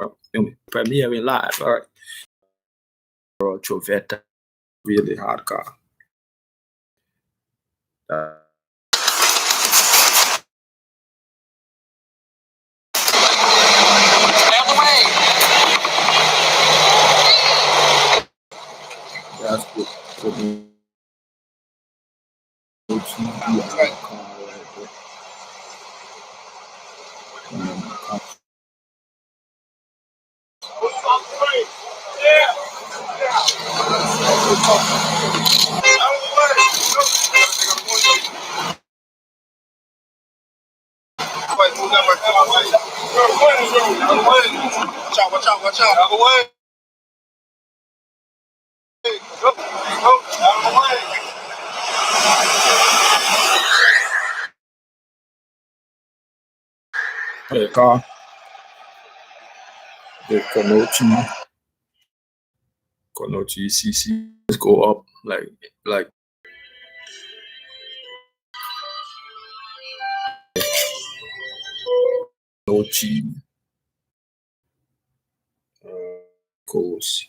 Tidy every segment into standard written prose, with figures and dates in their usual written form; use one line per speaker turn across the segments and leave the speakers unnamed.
Well, premiere in live. All right. Trovetta, really hard car. That's good. Watch out. Out of the way. Go. Out of the way. Hey, car. The Konochi CC go up like Konochi goes.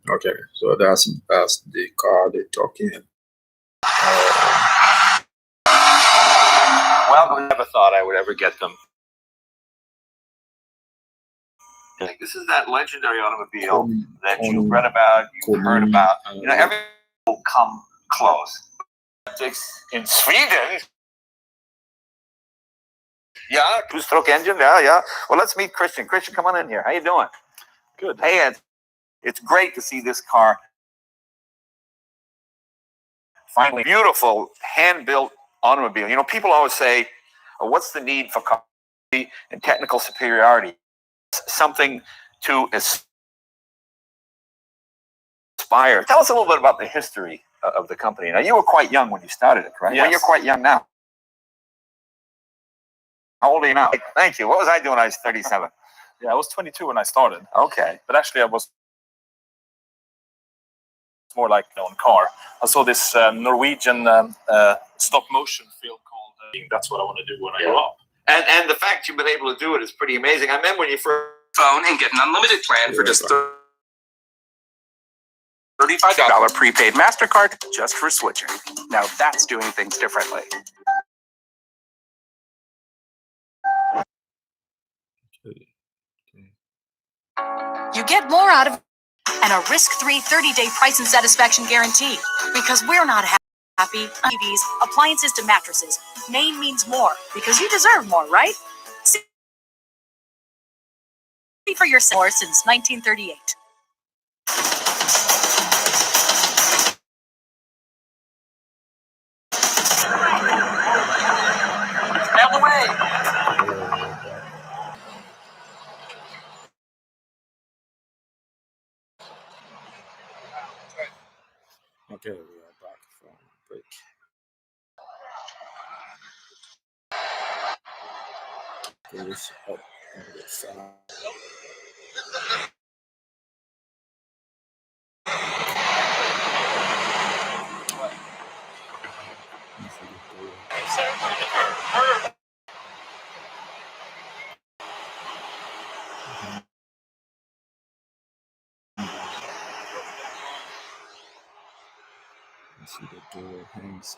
Okay, so that's the car they're talking.
Well, I never thought I would ever get them. This is that legendary automobile that you've read about, you've heard about. Everyone will come close. In Sweden. Yeah, two-stroke engine. Yeah. Well, let's meet Christian. Christian, come on in here. How you doing? Good. Hey, it's great to see this car. Finally, beautiful hand-built automobile. People always say, what's the need for quality and technical superiority? Something to aspire. Tell us a little bit about the history of the company. Now, you were quite young when you started it, correct?
Yes.
Well, you're quite young now. How old are you now? Thank you. What was I doing when I was 37?
Yeah, I was 22 when I started.
Okay.
But actually, I was more like on car. I saw this Norwegian stop motion film called That's What I Want to Do When I Grow Up.
And the fact you've been able to do it is pretty amazing. I remember when you first
phone and get an unlimited plan for just $35 prepaid MasterCard just for switching. Now that's doing things differently.
You get more out of and a risk-free 30-day price and satisfaction guarantee. Because we're not happy. TVs, appliances to mattresses. Maine means more because you deserve more, right? See for yourself since 1938.
Out the way.
Okay, we are back from break. Goes up on the side. See the door hangs.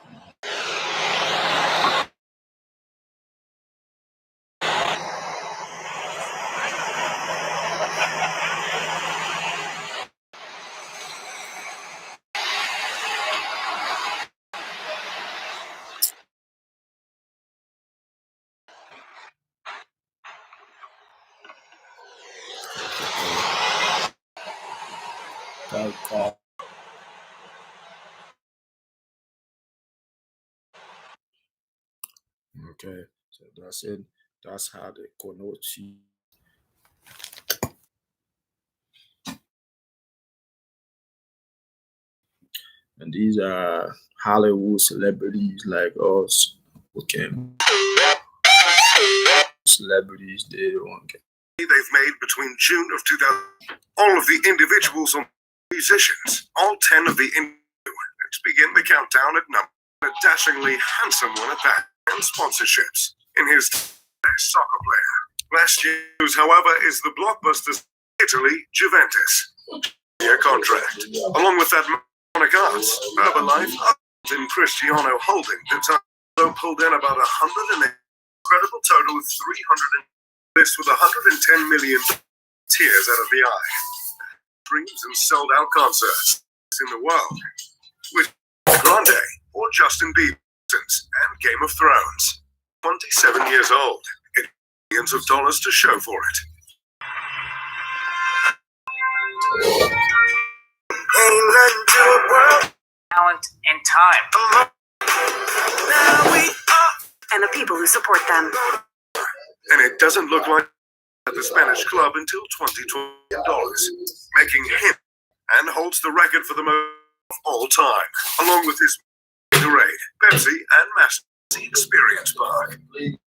Car. Okay, so that's it. That's how the Koenigsegg. And these are Hollywood celebrities like us who can celebrities they don't get.
They've made between June of 2000. All of the individuals are musicians. All 10 of the Let's begin the countdown at number. A dashingly handsome one at that. And sponsorships. In his soccer player. Last year's, however, is the blockbuster Italy Juventus. Year contract. Along with that, Arts, Herbalife, and Cristiano Holding. The time pulled in about 100 incredible total of 300. This with 110 million tears out of the eye. Dreams and sold out concerts in the world. With Grande or Justin Bieber and Game of Thrones. 27 years old. Millions of dollars to show for it.
Talent and time. And the people who support them.
And it doesn't look like at the Spanish club until $2020, making him and holds the record for the most of all time, along with his Gatorade, Pepsi, and Massey Experience Park.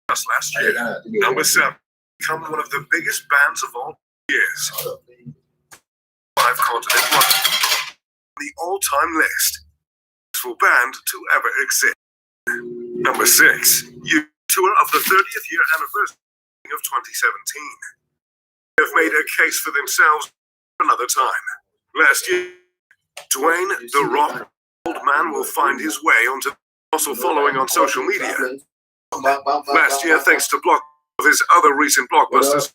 Just last year, number 7, become one of the biggest bands of all years. 5-continent one, the all-time list for band to ever exist. Number 6, you tour of the 30th year anniversary of 2017. They've made a case for themselves another time. Last year, Dwayne The Rock Old Man will find his way onto also following on social media. Last year, thanks to of his other recent blockbusters,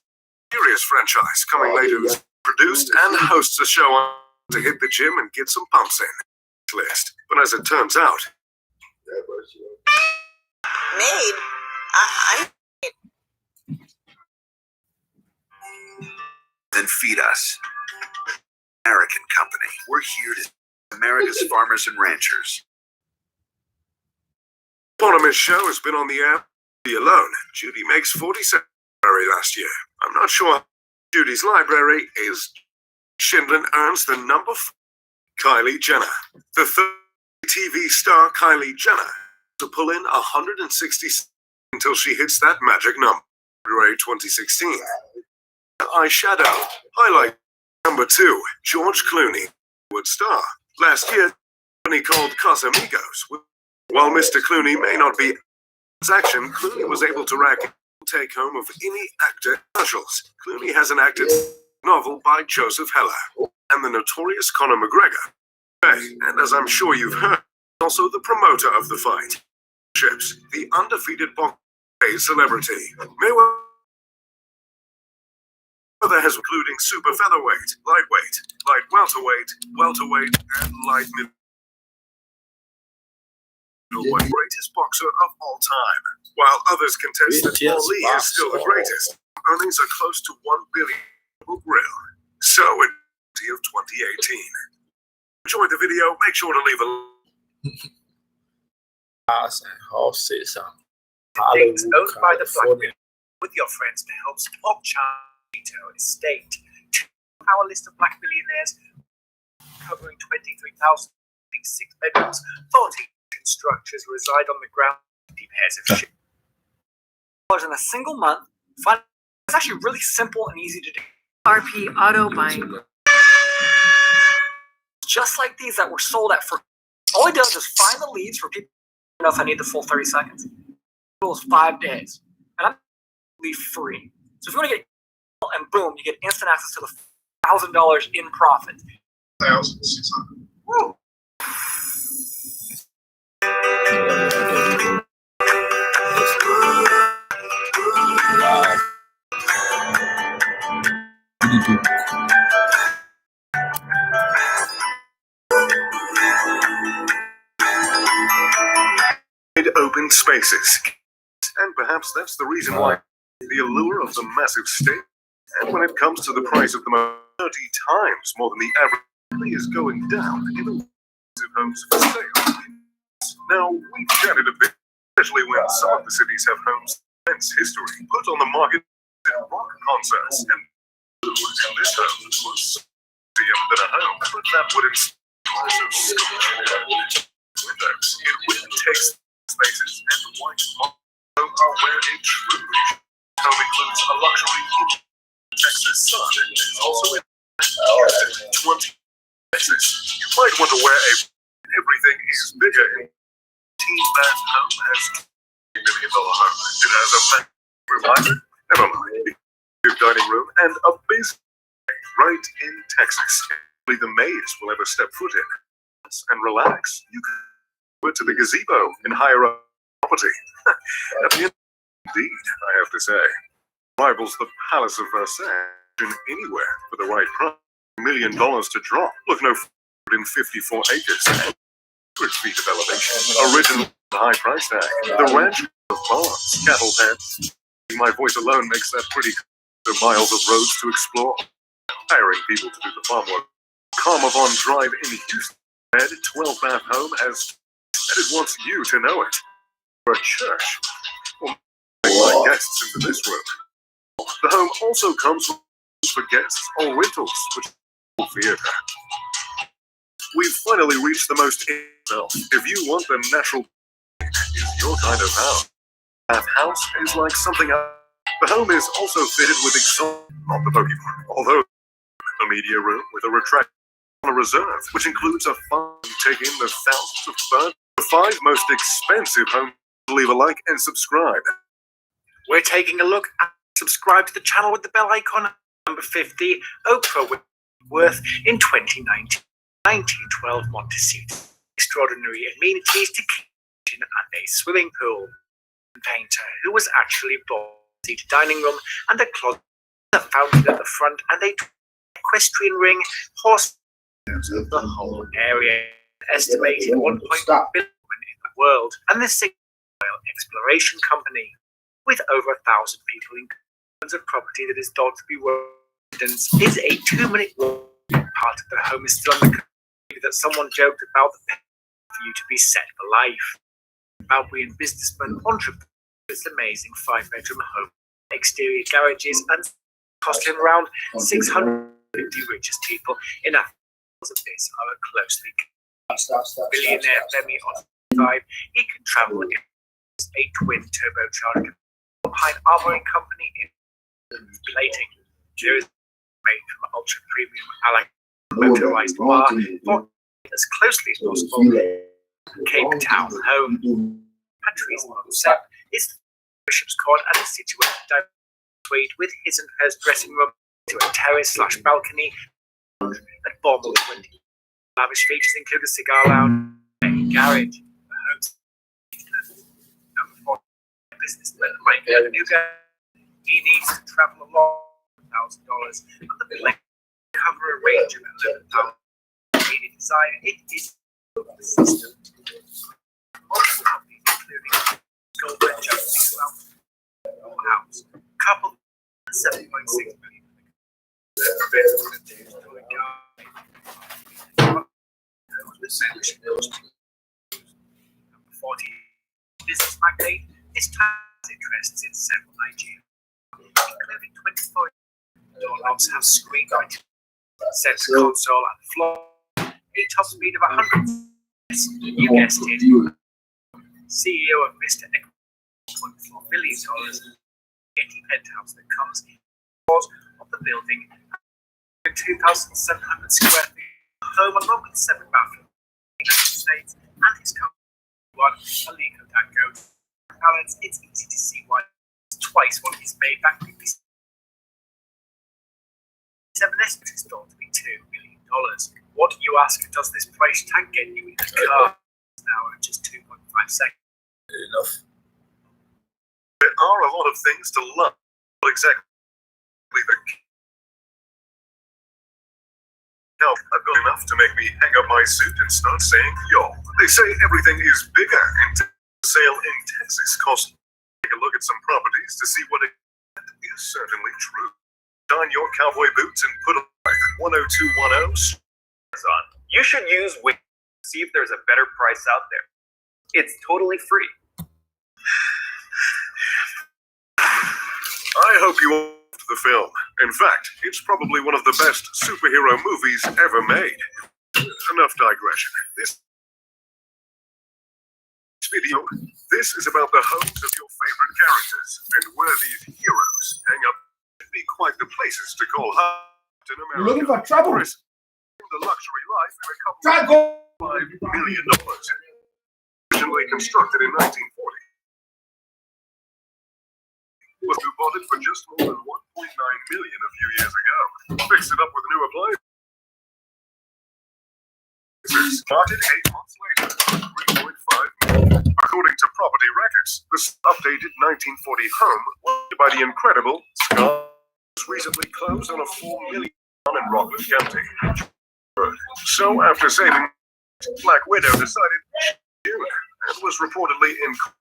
Furious franchise coming later, produced and hosts a show on to hit the gym and get some pumps in. List, but as it turns out,
made.
Then feed us. American company. We're here to America's farmers and ranchers. Eponymous show has been on the air alone. Judy makes 47 last year. I'm not sure Judy's library is. Schindler earns the number 4. Kylie Jenner. The third TV star Kylie Jenner to pull in 160 until she hits that magic number. February 2016. Eyeshadow. Highlight. Number 2. George Clooney. Would star. Last year, company called Casamigos. While Mr. Clooney may not be action, Clooney was able to rack take home of any actor commercials. Clooney has an acted novel by Joseph Heller and the notorious Conor McGregor. And as I'm sure you've heard, also the promoter of the fight. Ships, the undefeated boxing celebrity. Mayweather has including super featherweight, lightweight, light welterweight, and light middleweight. Greatest boxer of all time, while others contest that Ali is still the greatest. Earnings are close to $1 billion grill. So in of 2018. Enjoy the video. Make sure to leave a
House and horses and
Things
Hollywood,
owned by the
California.
Black with your friends to help stop child estate. Our list of black billionaires covering 23,006 bedrooms, 40 structures reside on the ground, deep pairs of shit. In a single month, it's actually really simple and easy to do.
RP Auto Buying.
Just like these that were sold at for. All he does is find the leads for people. I don't know if I need the full 30 seconds. It was 5 days. And I'm leave free. So if you want to get and boom, you get instant access to the $1,000 in profit.
1,600.
Woo!
Open spaces. And perhaps that's the reason why the allure of the massive state, and when it comes to the price of the 30 times more than the average, is going down in homes for sale. Now, we've chatted a bit especially when some of the cities have homes with immense history. Put on the market rock concerts, and this home was than a home, but that would also windows. It wouldn't take spaces, and the white marble are where a true home includes a luxury Texas sun. It's also in 20 Texas. You might want to wear a everything is bigger. Teen-bath home has $2 million home. It has a refrigerator, never mind, a dining room, and a basement right in Texas. Only the maids will ever step foot in. And relax. You can go to the gazebo and hire a property. At the end, indeed, I have to say, rivals the Palace of Versailles anywhere for the right price. $1 million to drop. Look no further than 54 acres and 100 feet of elevation. Original high price tag. The ranch of farms, cattle pens. My voice alone makes that pretty. The miles of roads to explore. Hiring people to do the farm work. Carmavon Drive in Houston. 12-bath home as and it wants you to know it. For a church. Well, my guests into this room. The home also comes for guests or rentals, which is theater. We've finally reached the most if you want the natural is your kind of house. That house is like something else. The home is also fitted with not the Pokemon, although a media room with a retract on a reserve, which includes a farm take in the thousands of birds. The 5 most expensive homes. Leave a like and subscribe.
We're taking a look at subscribe to the channel with the bell icon. Number 50, Oprah Worth in 2019. 1912 Montecito. Extraordinary amenities to kitchen and a swimming pool. Painter who was actually born seated dining room and a closet, a fountain at the front, and a equestrian ring, horse. The whole area estimated 1.1 billion in the world, and the Sigma Exploration Company with over 1,000 people in of property that is thought to be residence is a 2-minute walk. Part of the home is still on the that someone joked about the pay for you to be set for life. Zimbabwean businessman entrepreneur this amazing 5-bedroom home, exterior garages, and costing around 650 richest people in Africa. Of this are a closely billionaire Femi on 5. He can travel in a twin turbocharged behind armoring company in plating. There is made from ultra premium alloy motorized bar for as closely as possible. Cape Town home. Patrice concept is Bishop's Court and is situated down suite with his and hers dressing room to a terrace/balcony at Bournemouth. Lavish features include a cigar lounge, a garage, a home. Number 4, businessman like Nuga. He needs to travel a long $1,000 and the building cover a range of 11,000. Design it is the system. Multiple companies including Goldberg Jones House, coupled 7.6 million. Number 40, business magnate. This time has interests in several Nigerian, including 24 doorknobs have screen light, center console, and floor. A top speed of 100. You guessed it. CEO of Mr. $1.4 billion. Getty penthouse that comes in the floors of the building. 2,700 square feet home along with 7 bathrooms. United States and his company. One Aliko Dango. Balance. It's easy to see why it's twice what he's made back in 7 estimate is thought to be $2 million. What you ask does this price tag get you in the car? Now in just 2.5 seconds.
Enough.
There are a lot of things to love. Well, exactly the I've got enough to make me hang up my suit and start saying yo. They say everything is bigger and sale in Texas costs. Take a look at some properties to see what it is certainly true. Don your cowboy boots and put on 10210.
You should use Wix to see if there's a better price out there. It's totally free.
I hope you loved the film. In fact, it's probably one of the best superhero movies ever made. Enough digression. This is about the homes of your favorite characters and where these heroes hang up. It'd be quite the places to call home in America.
You're looking for trouble.
The luxury life in a couple of $5 million. Originally constructed in 1940. Was who bought it for just more than $1.9 million a few years ago. Fixed it up with new appliances. Started 8 months later, $3.5 million. According to property records, this updated 1940 home was by the incredible Scott was recently closed on a $4 million in Rockland County. So after saving, Black Widow decided and was reportedly in contract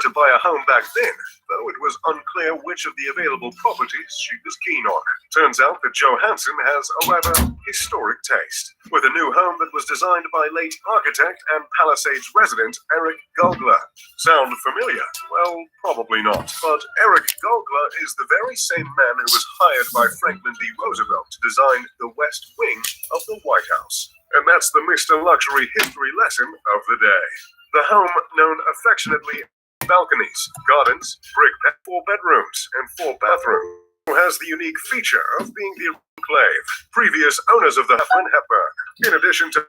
to buy a home back then, though it was unclear which of the available properties she was keen on. Turns out that Johansson has a rather historic taste, with a new home that was designed by late architect and Palisades resident Eric Gulgler. Sound familiar? Well, probably not. But Eric Gulgler is the very same man who was hired by Franklin D. Roosevelt to design the West Wing of the White House. And that's the Mr. Luxury history lesson of the day. The home, known affectionately as balconies, gardens, brick 4 bedrooms, and 4 bathrooms, has the unique feature of being the enclave. Previous owners of the Katharine Hepburn, in addition to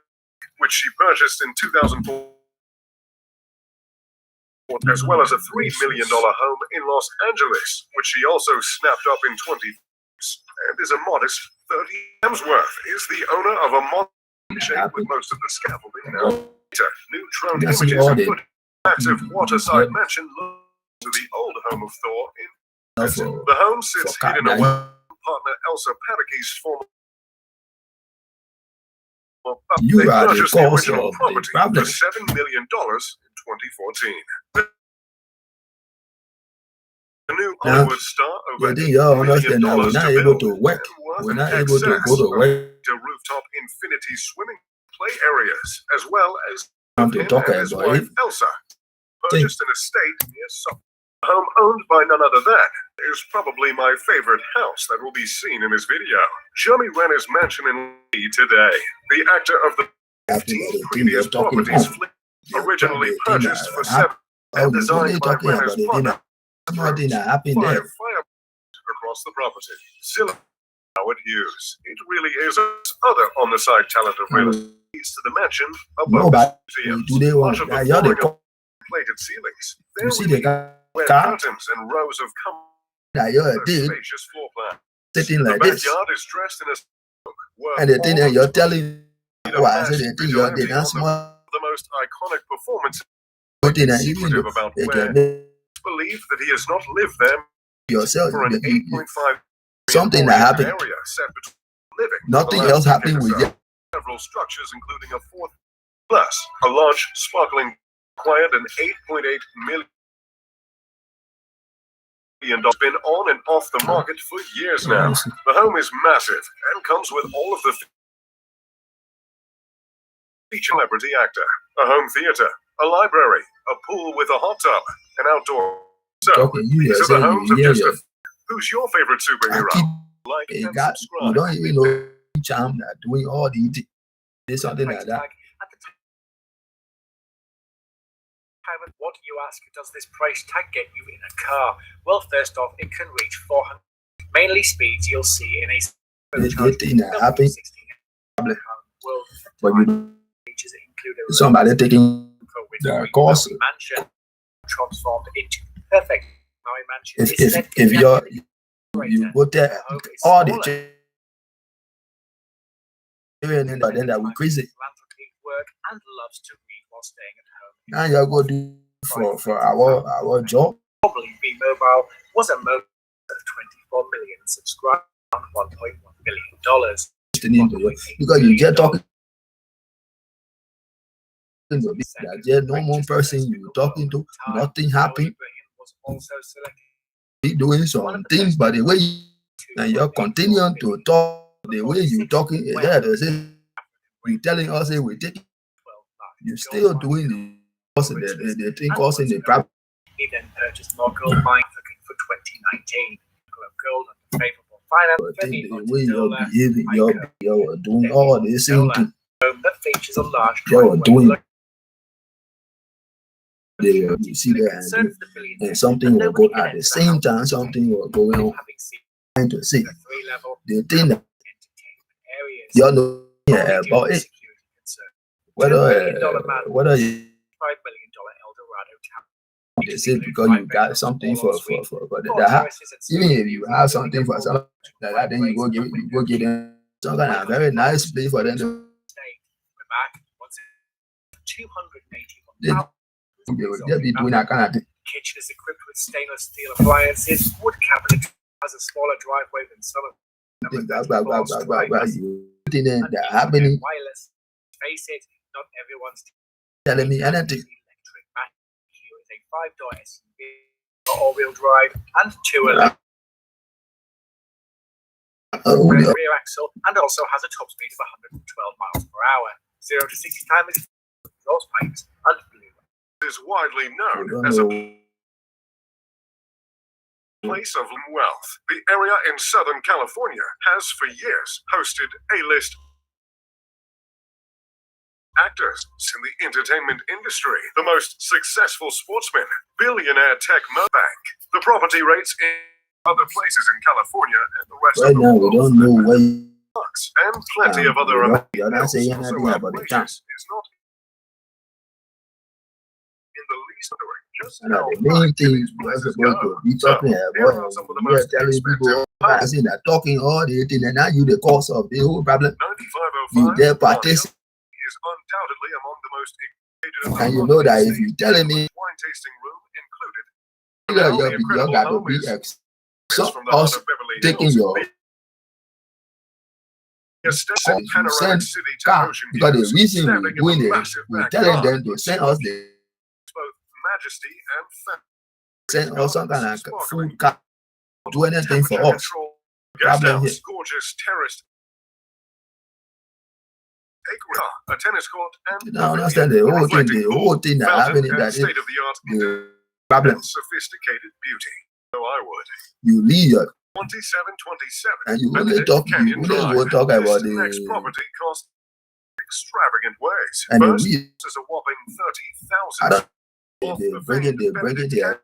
which she purchased in 2004, as well as a $3 million home in Los Angeles, which she also snapped up in 20 years, and is a modest 30. Hemsworth is the owner of a modern shape with most of the scaffolding now. New drone images of good massive waterside mansion to the old home of Thor in the home sits hidden away partner Elsa Pataky's former
You are the
purchased the
cause
original
of the
property
problem.
for $7 million in 2014. The new
Now,
Hollywood star over
you think you all
$8 million
understand that we're not
to
able
build
to work.
and worth
We're
an
not able to
excess
go to
of
work.
to rooftop infinity swimming play areas, as well as
Time to
him
talk
and his
about
wife
it.
Elsa purchased an estate near Suffolk. A home owned by none other than is probably my favorite house that will be seen in this video. Jeremy Renner's mansion in Lee today. The actor of the
After
15
the thing
previous
you're talking
properties
about,
originally purchased for $7 and designed by Renner's partner.
Something that happened
5
there.
fire across the property. Zilla Howard Hughes. It really is other on-the-side talent of real estate to the mansion above
Nobody
the museum.
do they want.
Much of the
Now you're the
flooring of plated ceilings. There
you see
really
the
were
car
curtains and rows of
that you're a dude
spacious floor plan.
sitting
The
like this,
backyard is dressed in a
and the thing that you're telling why
so
so the thing you're the dance more
the most iconic performance
thing that you
secretive
know
about
they
where
can make
believe that he has not lived there
yourself.
for an 8.5
Something that happened.
area set between living.
Nothing
the last
else happened
decade or
with
so.
it.
Several structures, including a fourth, plus a large, sparkling, acquired an $8.8 million. Been on and off the market for years now. The home is massive and comes with all of the feature celebrity actor, a home theater, a library, a pool with a hot tub, an outdoor. So
Talking you
these
are
are the
saying
homes of
you
just
hear
a. Who's your favorite superhero? Like
you
and
got you
subscribe.
don't even know each arm that doing all the there's something like that.
What do you ask? Does this price tag get you in a car? Well, first off, it can reach 400. Mainly speeds you'll see in a
The thing that happened, but you
features include a
somebody taking the course.
mansion transformed into perfect Maui mansion.
If you're you go there all the children and then that we crazy.
Work and loves to read while staying at home.
Now you're going to do for our job.
Probably be mobile was a mobile of 24 million subscribers on $1.1 billion.
Listening to you because you just talking to me that there's no one person you talking to, nothing happened.
Was also selected.
Be doing some things, but the way you, and you're continuing to talk the way you talking, yeah, they say you telling us we take you still doing the thing causing the problem.
purchase more gold mine for 2019. Gold under favorable finance.
I think the way you're behaving, you're doing all the same thing.
That features a large
You're
driveway
doing
located
there, you see that, and something will go at the same time, something will go on. Trying to see the thing that you know about it, whether you they say because you got something for that, even if you have something for something like that, then you go get them some kind of very nice place for them to. They'll be doing that kind of thing.
Kitchen is equipped with stainless steel appliances. Wood cabinet has a smaller driveway than some of them.
That happening.
Wireless. Face it, not everyone's
Telling me anything.
electric. Here is a 5-door SUV, all-wheel drive, and 2 electric. Rear axle, and also has a top speed of 112 miles per hour. 0 to 60 time is exhaust pipes and blue.
Is widely known as a place of wealth. The area in Southern California has for years hosted A-list actors in the entertainment industry, the most successful sportsmen, billionaire tech bank. The property rates in other places in California and the rest
Right
of the
now,
world
we don't know where
and plenty of other
you're not saying anything about the time.
is not in the least just
And the main thing we're supposed to be talking about, we are telling people, I see that talking all the thing, and now you the cause of the whole problem.
9505
You there participate,
is undoubtedly among the most
and you know that if you're telling me,
wine tasting room included.
you got to be so us taking your send car, because the reason we're doing it, we're telling them to send us the
both majesty and
send us some kind of food car, do anything for us. Problem here.
Gorgeous terraced a tennis court and
You don't understand the whole thing that happening that is the problem.
Sophisticated beauty. So I would.
You leave your
2727
and you only talk about
the next
the
property cost extravagant ways.
and
First
we
is a whopping
I
30,000
don't they bring it there.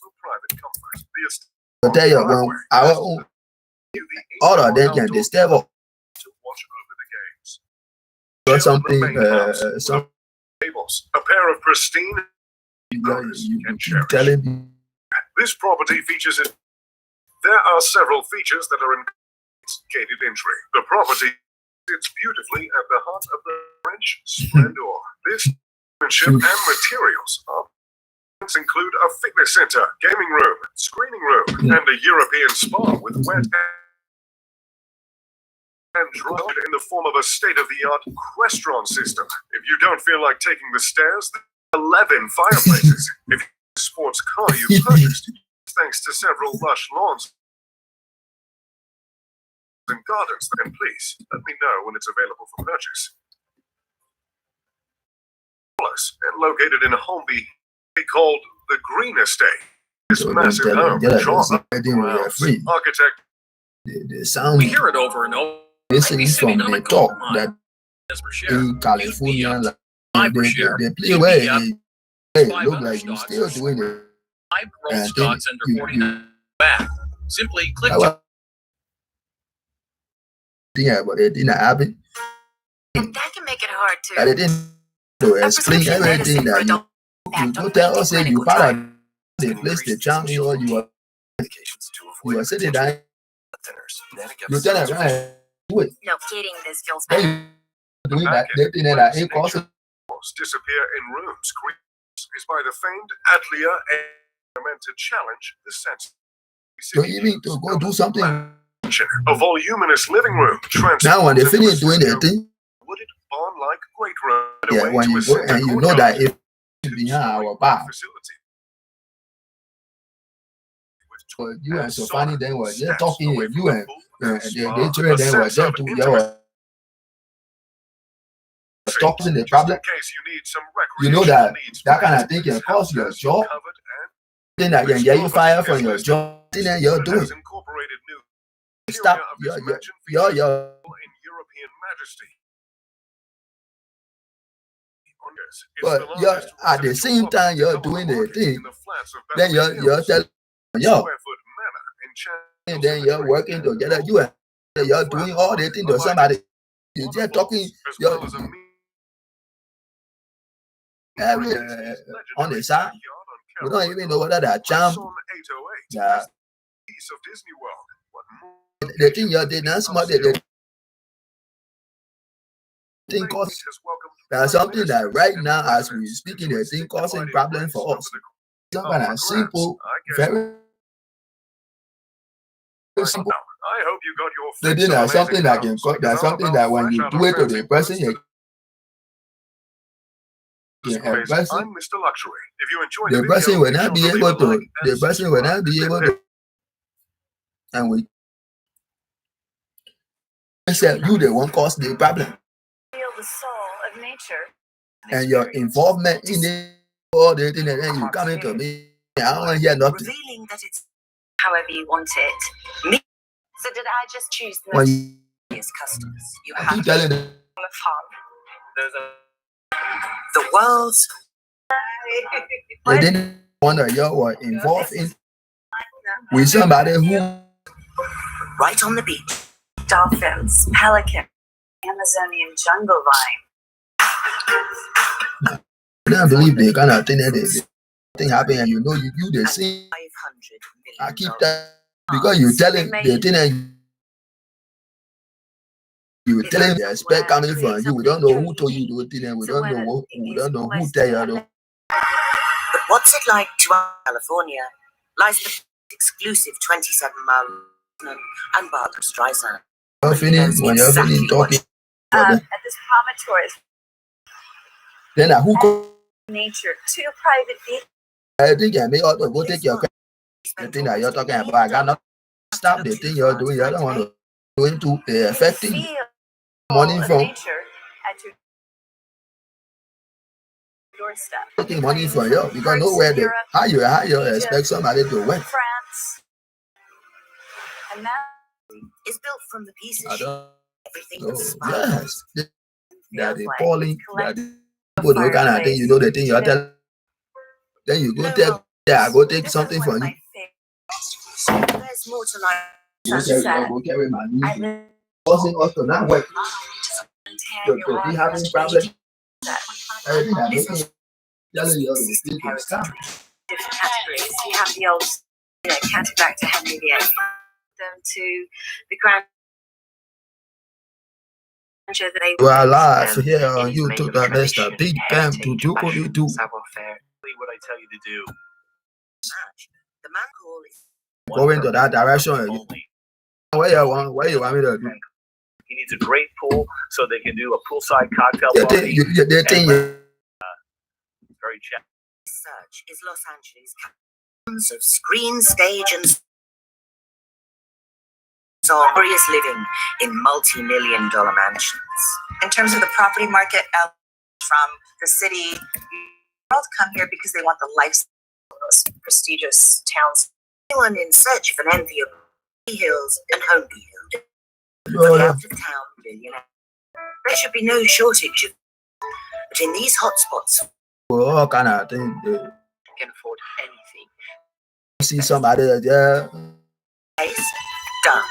for private comfort. The estate
But tell you when our own all of them can disturb us
to watch over the games.
or something some
Tables, a pair of pristine.
you keep telling me
This property features it. There are several features that are in gated entry. The property sits beautifully at the heart of the French splendor. This workmanship and materials include a fitness center, gaming room, screening room, and a European spa with wet and dry in the form of a state-of-the-art restaurant system. If you don't feel like taking the stairs, there are 11 fireplaces. If you have a sports car you purchased, thanks to several lush lawns and gardens, then please let me know when it's available for purchase. And located in Holmby, called the Green Estate. This massive home, architect.
the sound
We hear it over and over.
this is from the talk that in California like, they play where hey, look like you still doing it.
5 growth stocks under 49 back. Simply click
Yeah, but it didn't happen.
And that can make it hard to.
And it didn't to explain everything that you don't tell us that you found out the place the channel or you are sitting down. You tell us right. Do it.
No kidding, this feels bad.
Hey, doing that thing that ain't possible.
Disappear in rooms. Is by the famed Atlia and meant to challenge the sense.
So even to go do something.
A voluminous living room.
Now when they finish doing their thing,
Wooded barn-like great room.
yeah, when you go and you know that if behind our bar, so you and Sofani then were just talking with you and they told them were just to your talking the problem. You know that kind of thing can cause your job. Thing that can get you fired from your job. Thing that you're doing.
Has incorporated new
Stop.
of his imagined
You're
features in European majesty. It's
but
the
you're
largest
at the
residential
same time you're
property
doing
to come on
the thing.
in the flats of
Then
Beverly
you're
Hills.
telling yo,
Square foot manor in
and
Chandler
then you're
Cemetery.
working together. You're doing all the things to somebody. You're just talking.
As
You're
well as a
every on the side. We don't even know whether that charm. Yeah.
Piece of Disney World. What more
The thing you're doing that's smart. The thing costs. That's something that right now, as we're speaking, the thing causing problem for us. Something as simple, very simple.
I hope you got your
The
fix
thing
of
that's something that
amazing
can
clothes,
that's
because
something
I'm
that
about
when you
fresh
do
out
it
of
to the
fancy
person,
clothes.
the
Anyways,
person,
I'm Mr. Luxury. If you enjoyed
the
the
person
video,
will
be
not
sure
be
to leave
able
a
to.
like and
The person will not be able
subscribe.
to. And we said you the one cause the problem,
Feel the soul of nature.
and your involvement in it, all the thing, and then you come into me. I don't want to hear nothing.
Revealing that it's however you want it. Me. So did I just choose the
When
most
you
obvious customers? You
I
have
keep telling them,
the fun. The world's.
they didn't want to you were involved in with somebody who
Right on the beach. Dolphins, pelican, Amazonian jungle vine.
don't believe the kind of thing that they thing happen, and you know you the same.
500 million.
I keep that because you telling the thing that you telling the expect coming from you. We don't know who told you the thing, and we don't know who tell you.
But what's it like to California? Lies the exclusive 27-mile and Barbara Streisand.
When you're finished talking,
At this promontory,
then who call
nature, 2 private vehicles.
I think I may ought to go take your the thing that you're talking about. I cannot stop the thing you're doing. You don't want to go into affecting money from
Nature at your doorstep.
taking money from you because nowhere they how you expect somebody to work.
France. And that is built from the pieces.
I don't
Everything
know.
that sparkles.
Yes, that they
Feels like
calling
collect-
that people do kind of thing. You know the thing you're telling. Then you go take go take
This
something
is one
from
of
you.
my favorites. There's more to life.
Go carry my
I
music.
live
Causing us to not work.
in
To be having problems. Everything that making telling you the thing to stop.
different categories. You have the old, counting back to Henry VIII, them to the grandeur that they
You are live here on
it is made
YouTube.
of
That Mr.
tradition,
Big Bam to
heritage,
do what you do.
Savoir-faire. What I tell you to do.
match. The man call is
Go into that direction.
Only.
Where you want me to do?
He needs a great pool so they can do a poolside cocktail
The
party.
thing
Very cheap.
search is Los Angeles. Tons of screen, stage, and glorious living in multi-million-dollar mansions. In terms of the property market, from the city, all come here because they want the lifestyle of those prestigious towns. Anyone in search of an enviable hills and home build. For the out of town billionaire. There should be no shortage of. But in these hotspots,
all kind of thing.
Can afford anything.
See somebody there.
place done.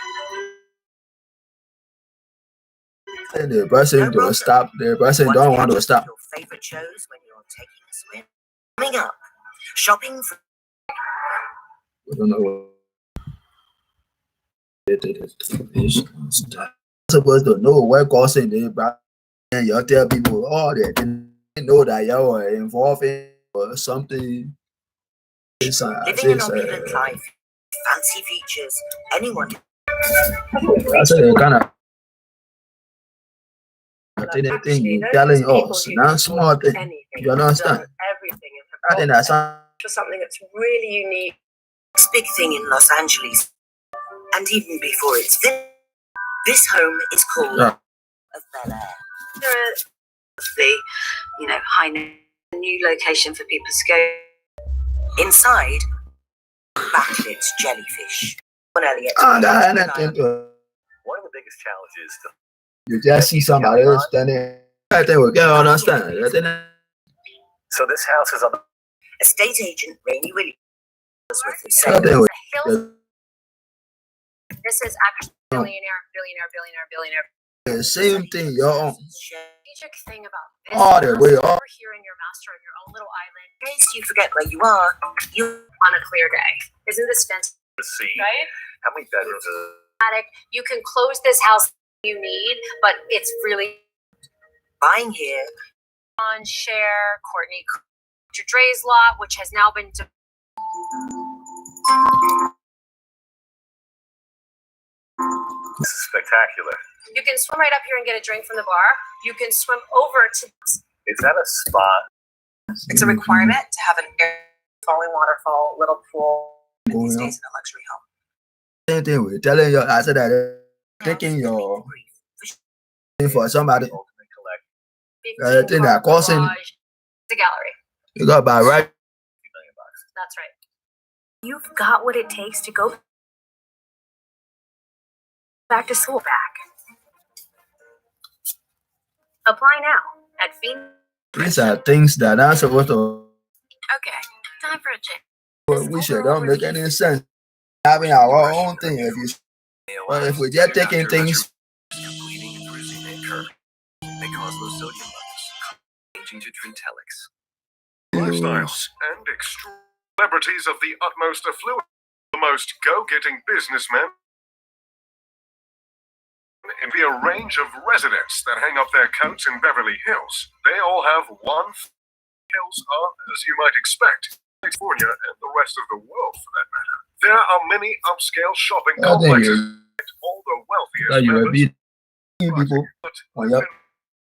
And the person to stop. The person
What
don't want to stop.
your favorite shows when you're taking a swim? Coming up, shopping for
I don't know what it is. Supposed to know what causing the and you tell people, oh, they didn't know that you were involved in or something.
living an opulent life, fancy features. Anyone
That's a kind of thing you're telling us. Not small thing. You understand? I think that's
for something that's really unique.
this big thing in Los Angeles, and even before it's finished, this home is called
Yeah.
of Bel Air.
There are the, high new location for people to go.
Inside, backlit jellyfish. One Elliot.
One of
the biggest challenges to
you just see somebody else standing. I think we can understand.
So this house is on the
Estate agent Rainey Williams was with him.
I think
This is actually billionaire.
the same thing, y'all.
Strategic thing about this
All the way up.
over here in your master on your own little island
In case you forget where you are, you
on a clear day. Isn't this fantastic?
sea.
Right?
How many bedrooms?
You can close this house you need, but it's really
buying here.
on share Courtney Dre's lot, which has now been
This is spectacular.
you can swim right up here and get a drink from the bar. You can swim over to
Is that a spot?
It's a requirement to have an falling waterfall, little pool these days in a luxury home.
Same thing with telling you, I said that taking your for somebody. I think that costing
the gallery.
you got about right.
That's right. You've got what it takes to go back to school Apply now at Phoenix.
These are things that are supposed to.
Okay, time for a change.
Well, we should don't make any sense having our own thing. If we're just taking things.
Bleeding and bruising may occur. May cause low sodium levels, aging to Trintellix.
Lifestyles and extreme celebrities of the utmost affluence, the most go-getting businessmen, and be a range of residents that hang up their coats in Beverly Hills. They all have one hills are, as you might expect, California and the rest of the world for that matter. There are many upscale shopping complexes. All the wealthiest members.
People, when you're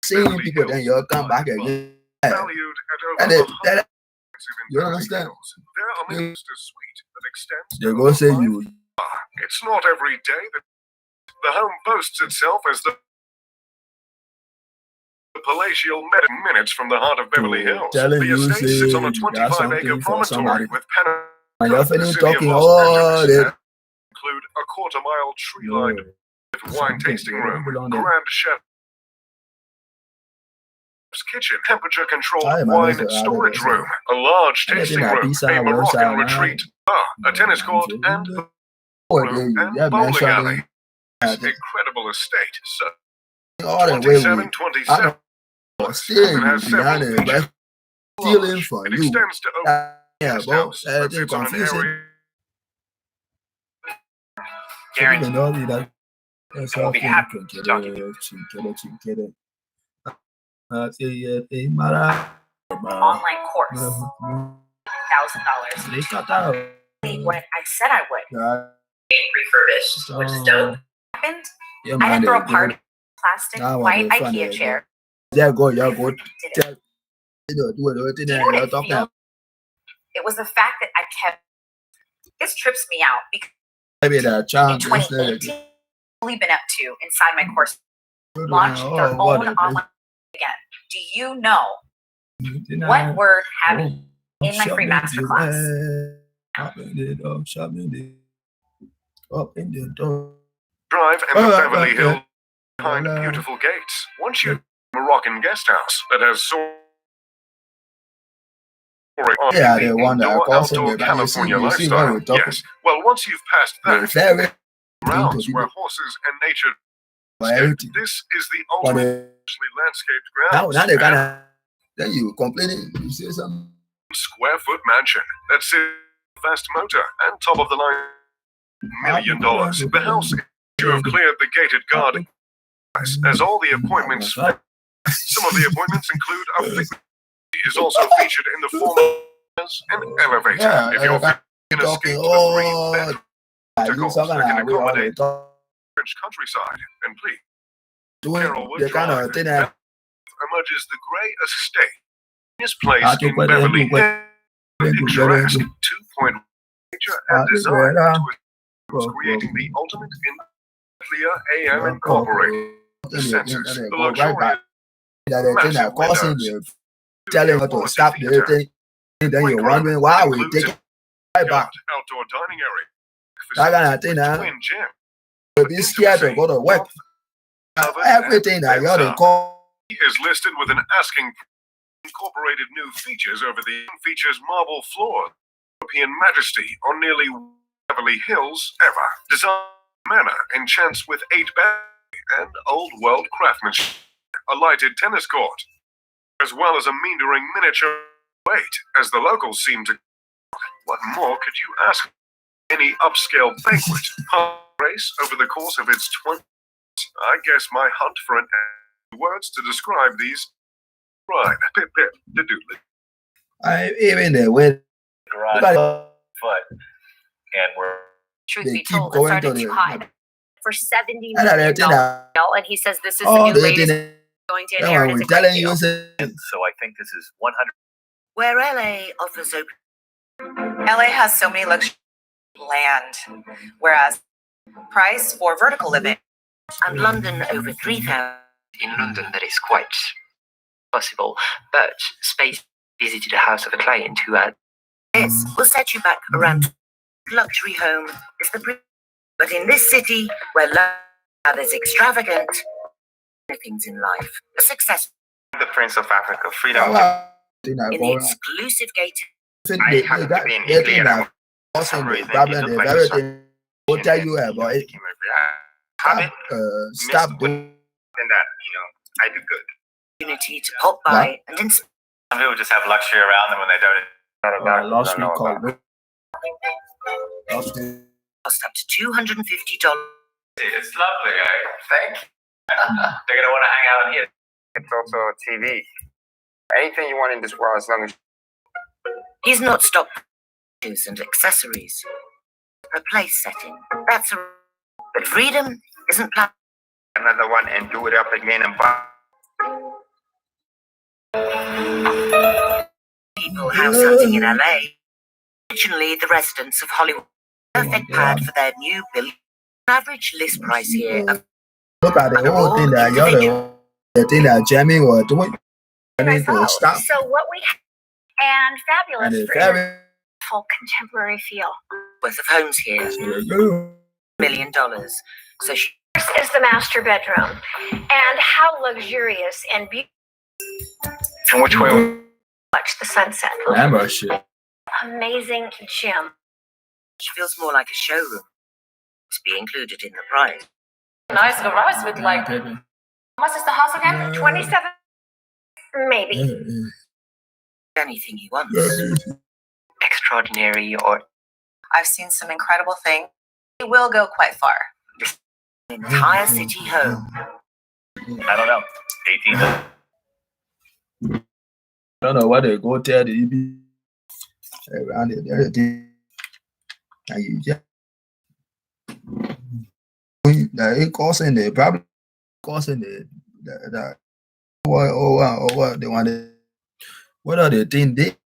seeing people, then you'll come back again.
Valued at
And
over
that, you understand?
There are Mr. Sweet that extends
They're going to say you.
It's not every day that the home boasts itself as the palatial minutes from the heart of Beverly Hills. The estate sits on a 25-acre promontory with
You're talking all that.
Include a quarter-mile tree-lined with wine tasting room, grand chef's kitchen, temperature-controlled wine storage room, a large tasting room, a Moroccan retreat, a tennis court, and bowling alley. Incredible estate, sir. 2727 has several features.
Stealing for
It
you.
extends to over
Yeah, bro. It's confusing.
Guaranteed.
We'll
be happy to talk to you.
Online course, $1,000. When I said I would. Refurbished, which is dope. Happened. I had to throw a party. Plastic white IKEA chair.
Yeah, go.
It was the fact that I kept. This trips me out because in 2018, only been up to inside my course launched their own online again. Do you know what word have in my free masterclass?
Drive in the Beverly Hills behind beautiful gates. Once you Moroccan guest house that has
Yeah, the one that
outdoor California lifestyle. Yes. Well, once you've passed that, grounds where horses and nature. This is the ultimate landscaped grounds.
Now they then you complaining, you say something.
Square foot mansion that sits fast motor and top of the line $1 million. The house you have cleared the gated guard as all the appointments. Some of the appointments include a fitness is also featured in the form of an elevator. If you're in a escape to the green bed, that can accommodate French countryside. And please, Carolwood Drive emerges the Gray Estate. This place in Beverly Hills, picturesque 2-point nature and design to creating the ultimate in clear AM incorporated. The senses, the luxurious massive windows,
telling her to stop the thing. Then you're wondering why we take it. right back.
outdoor dining area,
That kind of thing,
twin gym,
will be scared to go to work. Everything that you're the call
is listed with an asking incorporated new features over the features marble floor, European majesty on nearly Beverly Hills ever. Design manor enchants with 8 beds and old world craftsmanship, a lighted tennis court, as well as a meandering miniature wait, as the locals seem to. What more could you ask? Any upscale banquet race over the course of its 20. I guess my hunt for an words to describe these. Right, pip pip, the doodly.
I even the way
Foot, and we're
Truth
they
be
keep
told, it
going
started
to
too high. For $70
and I
million,
think that
and he says this is the
all
new
the
latest
thing
going to
that
inherit
when
is
we
a great
telling
deal.
you say
so I think this is 100.
Where LA offers open. LA has so many luxury land, whereas price for vertical living. And London over 3,000.
In London, that is quite possible, but space visited a house of a client who had.
This will set you back around luxury home is the but in this city where love is extravagant, things in life, a success.
The Prince of Africa, freedom.
In the exclusive gated.
I happen to be in Italy and I
the problem is everything will tell you about it. Stop doing
and that, I do good.
Opportunity to pop by and inspire.
Some people just have luxury around them when they don't.
lost me call.
Cost up to $250.
It's lovely, thank you. They're gonna want to hang out here.
It's also a TV. Anything you want in this world, as long as.
He's not stopped and accessories. A place setting. That's a. But freedom isn't planned.
Another one and do it up again and buy.
People house hunting in LA. Originally the residents of Hollywood. Perfect pad for their new build. Average list price here.
Look at the whole thing that the thing that Jamie was doing. I mean, to stop.
So what we have, and fabulous
And
for
it's
your full contemporary feel.
Worth of homes here. $1 million. So she.
This is the master bedroom, and how luxurious and beautiful.
And which way?
Watch the sunset.
Glamour shit.
Amazing gym.
Which feels more like a showroom. To be included in the price.
Nice garage with like. How much is the house again? 27. Maybe.
Anything he wants.
Extraordinary or.
I've seen some incredible things. He will go quite far. Entire city home.
I don't know. 18.
I don't know what they go tell the EB around it. Everything. And you just it causing the problem, causing the what they want to. What are the things they?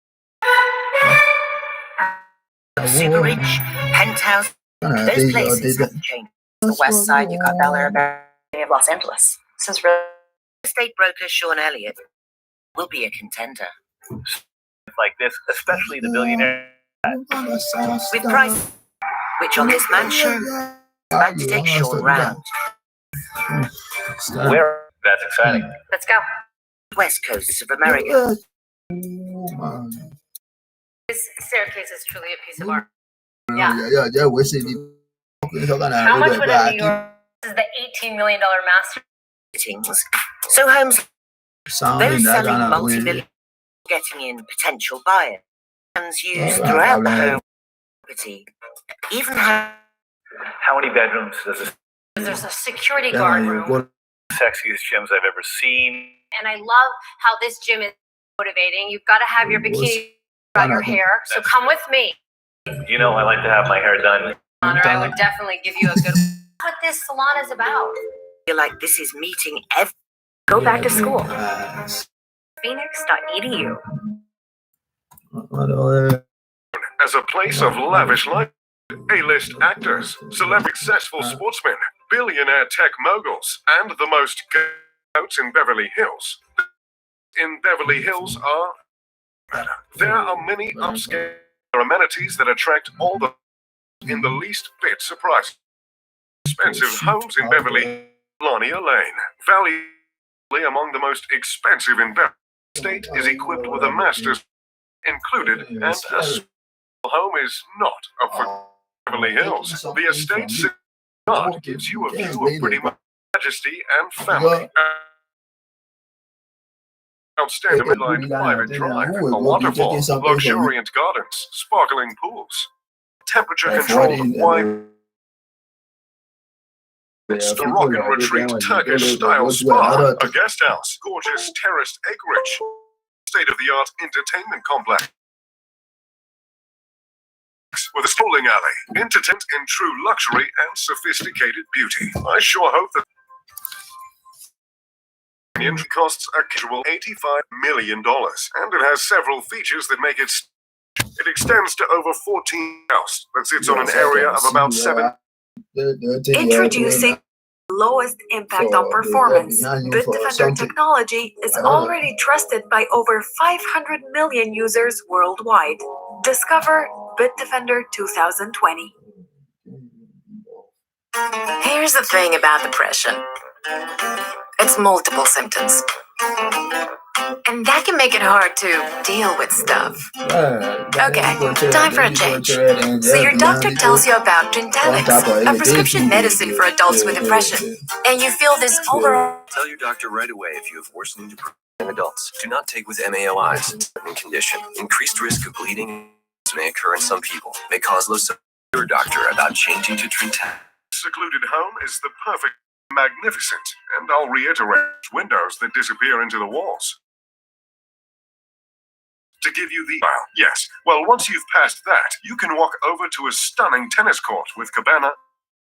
Super rich penthouse. Those places have changed. The west side, you got Bel Air of Los Angeles. This is real estate broker Sean Elliott will be a contender.
Like this, especially the billionaire.
With price, which on this mansion, about to take Sean round.
Where? That's exciting.
Let's go.
West coasts of America.
This staircase is truly a piece of art.
Yeah. We see the.
How much would a New York? This is the $18 million master.
So homes,
Sounding
those
that
selling
kind of
multi-million, getting in potential buyers, used throughout the home property. Even how
many bedrooms does this?
There's a security guard room.
Sexiest gyms I've ever seen.
And I love how this gym is motivating. You've got to have your bikini on your hair. So come with me.
You know, I like to have my hair done.
I would definitely give you a good. That's what this salon is about.
Feel like this is meeting
Go back to school. Phoenix.edu.
As a place of lavish life, A-list actors, celebrity successful sportsmen, billionaire tech moguls, and the most goats in Beverly Hills. In Beverly Hills there are many upscale There are amenities that attract all the in the least bit surprising. Expensive homes in Beverly, Lania Lane, Valley among the most expensive in Beverly. The estate is equipped with a master's included, and a small home is not up for Beverly Hills. The estate's God gives you a view of pretty much majesty and family. Outstanding midline private drive, a waterfall, luxuriant gardens, sparkling pools, temperature-controlled wine. It's the Rock and Retreat Turkish-style spa, a guest house, gorgeous terraced acreage, state-of-the-art entertainment complex with a strolling alley, entertainment in true luxury and sophisticated beauty. I sure hope that the entry costs a casual $85 million, and it has several features that make it. It extends to over 14 house that sits on an area of about 7.
Introducing lowest impact on performance. Bitdefender technology is already trusted by over 500 million users worldwide. Discover Bitdefender 2020. Here's the thing about depression. It's multiple symptoms. And that can make it hard to deal with stuff. Okay, time for a change. So your doctor tells you about Gentalix, a prescription medicine for adults with depression. And you feel this overall...
Tell your doctor right away if you have worsening depression in adults. Do not take with MAOIs. Condition. Increased risk of bleeding may occur in some people. May cause low symptoms. Your doctor about changing to Gentalix.
Secluded home is the perfect, magnificent, and I'll reiterate, windows that disappear into the walls. To give you the yes. Well, once you've passed that, you can walk over to a stunning tennis court with cabana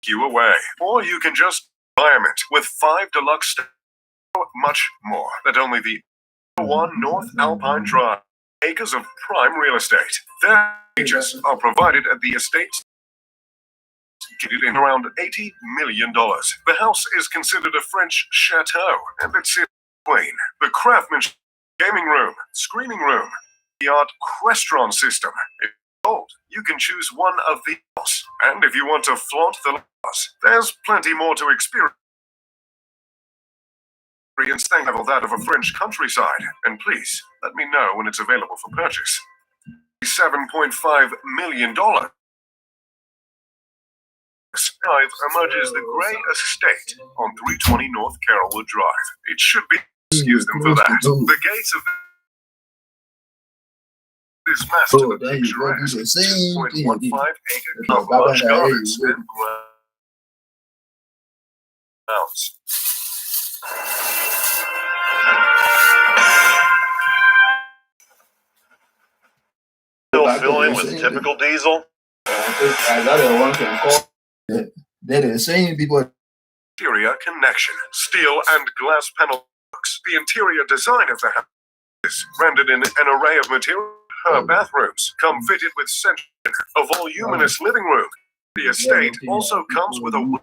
you away, or you can just environment with 5 deluxe much more. That only the 1 North Alpine Drive, acres of prime real estate. Their features are provided at the estate. In around $80 million. The house is considered a French chateau, and it's in Queen. The craftsmanship, gaming room, screening room, the art restaurant system. If old, you can choose one of these. And if you want to flaunt the laws, there's plenty more to experience. Level that of a French countryside. And please, let me know when it's available for purchase. $7.5 million. Emerges the Gray Estate on 320 North Carrollwood Drive. It should be, excuse them for that. The gates of this massive picturesque 6.15-acre of lush gardens and grounds.
Still filling with typical diesel.
They're the same people.
Interior connection, steel and glass panel looks. The interior design of the house is rendered in an array of materials. Her bathrooms come fitted with a voluminous living room. The estate also comes with a room.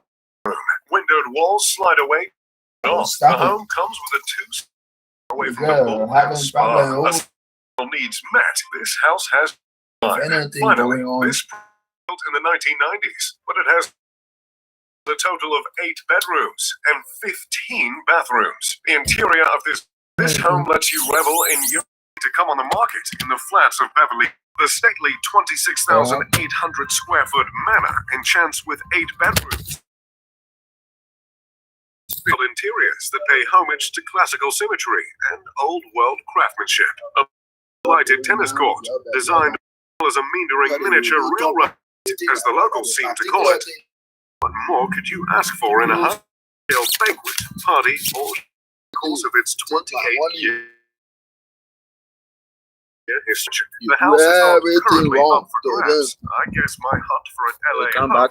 Windowed walls slide away. The home comes with a 2 away from the pool and spa. Needs met. This house has finally this built in the 1990s, but it has a total of 8 bedrooms and 15 bathrooms. The interior of this home lets you revel in your to come on the market in the flats of Beverly. The stately 26,800 square foot manor enchants with 8 bedrooms. Interiors that pay homage to classical symmetry and old world craftsmanship. A lighted tennis court designed as a meandering miniature railroad, as the locals seem to call it. What more could you ask for in a high-scale banquet, party, or course of its 28-year history? The house is not currently up for grabs. I guess my hunt for an LA home.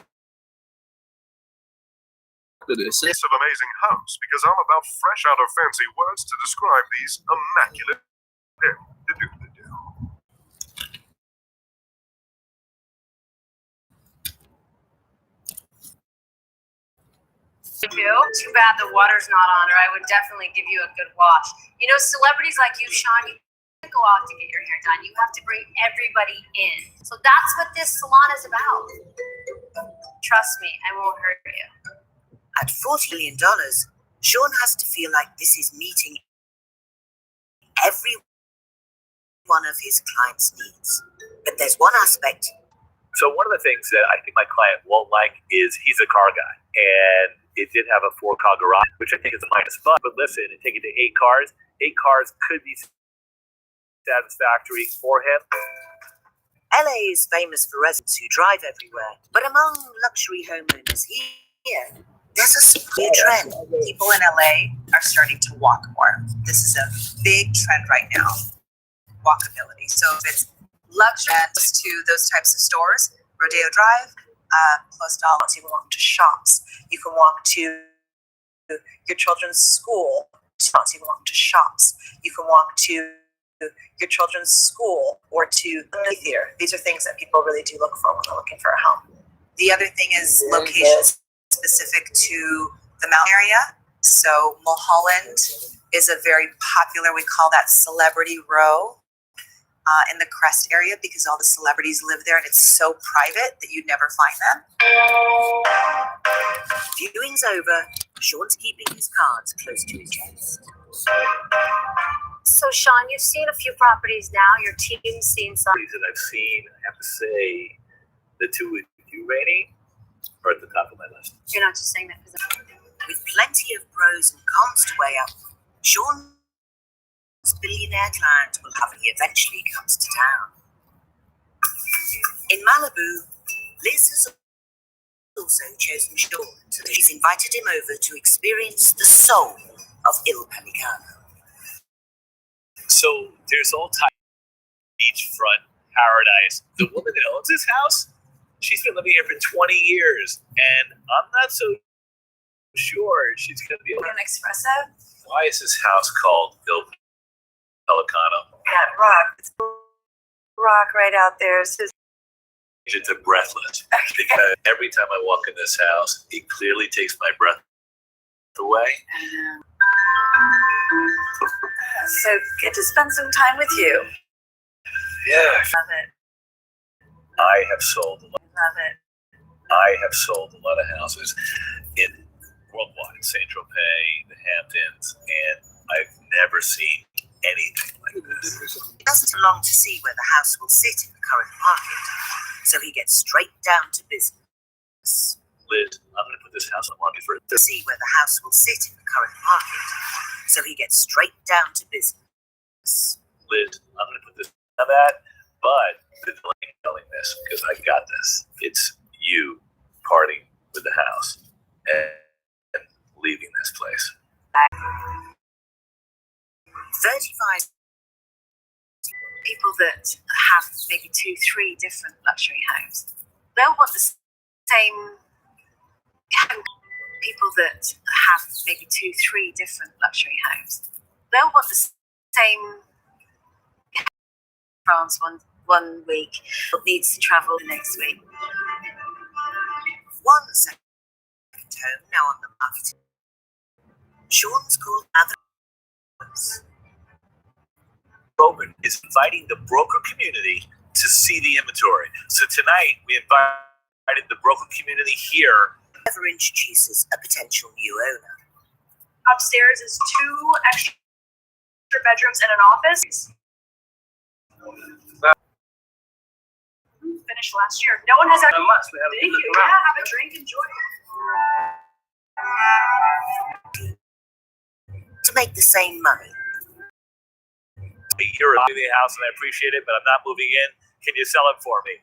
It's of amazing homes because I'm about fresh out of fancy words to describe these immaculate.
Too bad the water's not on, or I would definitely give you a good wash. You know, celebrities like you, Sean, Go out to get your hair done. You have to bring everybody in. So that's what this salon is about. Trust me, I won't hurt you.
At $40 million, Sean has to feel like this is meeting every one of his clients' needs. But there's one aspect.
So one of the things that I think my client won't like is he's a car guy. And it did have a 4-car garage, which I think is a minus. But listen, and take it to 8 cars. 8 cars could be satisfactory for him.
LA is famous for residents who drive everywhere, but among luxury homeowners here, there's a severe trend. People in LA are starting to walk more. This is a big trend right now, walkability. So if it's luxury to those types of stores, Rodeo Drive, close to all, you can walk to shops. You can walk to your children's school. You can walk to shops. You can walk to your children's school or to the theater. These are things that people really do look for when they're looking for a home. The other thing is locations specific to the mountain area. So Mulholland is a very popular, we call that Celebrity Row in the Crest area because all the celebrities live there and it's so private that you'd never find them. Viewing's over. Sean's keeping his cards close to his chest.
So, Sean, you've seen a few properties now. Your team's seen some.
That I've seen, I have to say, the two with you, Rainey, are at the top of my list.
You're not just saying that because
with plenty of pros and cons to weigh up, Sean's billionaire client will have when he eventually comes to town. In Malibu, Liz has also chosen Sean, so she's invited him over to experience the soul of Il Pelicano.
So there's all types of beachfront paradise. The woman that owns this house, she's been living here for 20 years, and I'm not so sure she's going to be able to.
An espresso?
Why is this house called Il Pelicano?
That rock. It's rock right out there. So
It's a breathless because every time I walk in this house, it clearly takes my breath away.
So get to spend some time with you.
Yeah.
Love it.
I have sold a lot.
Love it.
I have sold a lot of houses in worldwide, Saint Tropez, the Hamptons, and I've never seen anything like this.
He doesn't take long to see where the house will sit in the current market, so he gets straight down to business.
Liz, I'm going to put this house on the market for
to see where the house will sit in the current market, so he gets straight down to business.
Liz, I'm going to put this on that, but the delay in telling this because I got this. It's you parting with the house and leaving this place.
35 people that have maybe 2-3 different luxury homes. They'll want the same. People that have maybe 2-3 different luxury homes. They'll want the same. France one week, needs to travel the next week. One second home now on the market. Sean's called others.
Roman is inviting the broker community to see the inventory. So tonight we invited the broker community here.
Never introduces a potential new owner.
upstairs is 2 extra bedrooms and an office. Finished last year. No one has actually. Thank you. Yeah, have a drink. Enjoy.
To make the same money.
You're in the house and I appreciate it, but I'm not moving in. Can you sell it for me?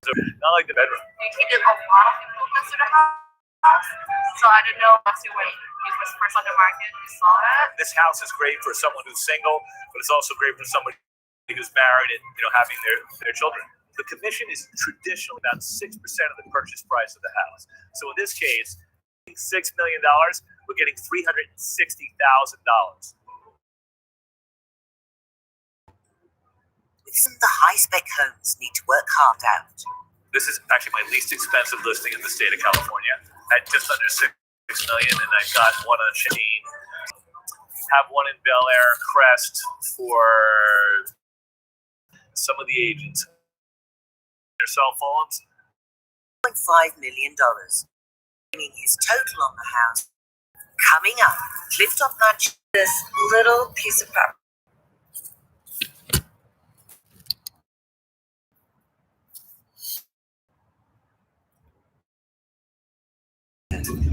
So, not like the bedroom.
He did a lot of improvements to the house, so I didn't know when it was first on the market. You saw it.
This house is great for someone who's single, but it's also great for someone who's married and having their children. The commission is traditionally about 6% of the purchase price of the house. So in this case, $6 million, we're getting $360,000.
The high-spec homes need to work hard out.
This is actually my least expensive listing in the state of California. At just under $6 million, and I've got one on Sheen. Have one in Bel Air, Crest for some of the agents, their cell phones.
$5 million, bringing his total on the house. Coming up, Clifftop Mansion, this little piece of property.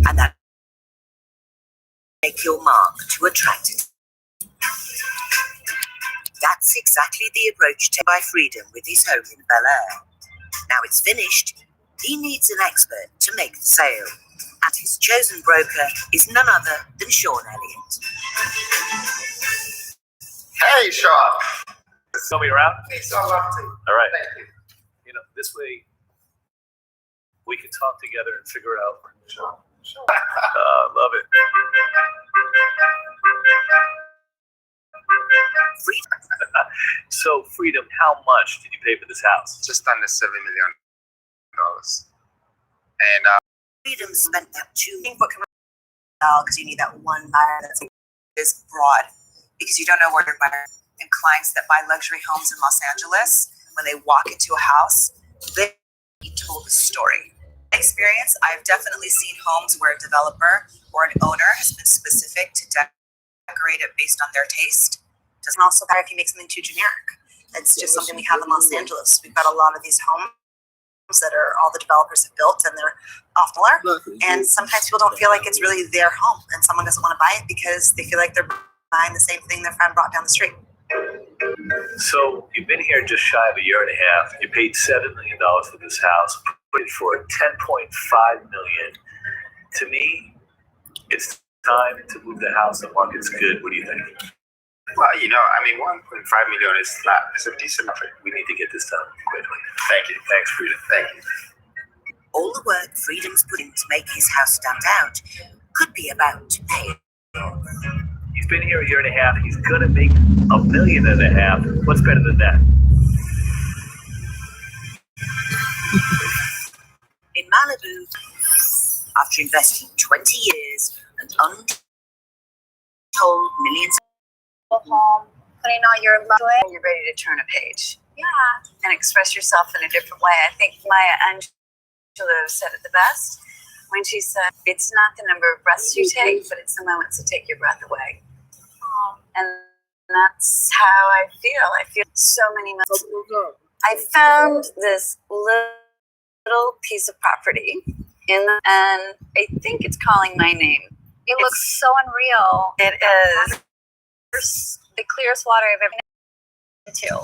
And that make your mark to attract it. That's exactly the approach taken by Freedom with his home in Bel Air. Now it's finished, he needs an expert to make the sale. And his chosen broker is none other than Sean Elliott.
Hey, Sean.
Show me around?
Please, I'd love to.
All right.
Thank you.
You know, this way we can talk together and figure it out.
Sure.
Love it.
Freedom.
So, Freedom, how much did you pay for this house?
Just under $7 million. And
Freedom spent that $2 million because you need that one buyer that's is broad, because you don't know where to buy. And clients that buy luxury homes in Los Angeles, when they walk into a house, they told a story. Experience, I've definitely seen homes where a developer or an owner has been specific to decorate it based on their taste. Doesn't also matter if you make something too generic. It's just something we have in Los Angeles. We've got a lot of these homes that are all the developers have built, and they're off the mark. And sometimes people don't feel like it's really their home, and someone doesn't want to buy it because they feel like they're buying the same thing their friend brought down the street.
So you've been here just shy of a year and a half. You paid $7 million for this house, put it for $10.5 million. To me, it's time to move the house. The market's good. What do you think?
well, $1.5 million is flat. It's a decent offer.
We need to get this done quickly. Thank you. Thanks, Freedom.
Thank you.
All the work Freedom's put in to make his house stand out could be about to pay it.
He's been here a year and a half. He's gonna make $1.5 million. What's better than that?
In Malibu, after investing 20 years and untold millions
Home, putting all your love into it.
You're ready to turn a page
Yeah.
and express yourself in a different way. I think Maya Angelou said it the best when she said, it's not the number of breaths you take, but it's the moments to take your breath away. And that's how I feel. I feel so many moments. I found this little piece of property and I think it's calling my name.
It looks so unreal.
It is the clearest water I've ever been to.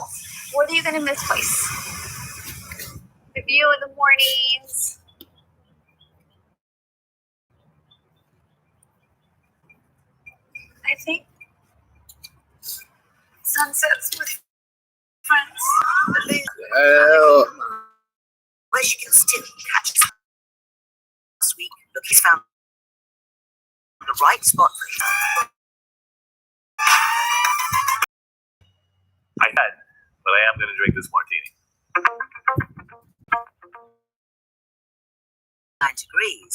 What are you going to miss, place? The view in the mornings.
I think sunsets with friends.
where she can still catch us. Last week, look, he's found the right spot for his.
I had, but I am going to drink this martini.
9 degrees.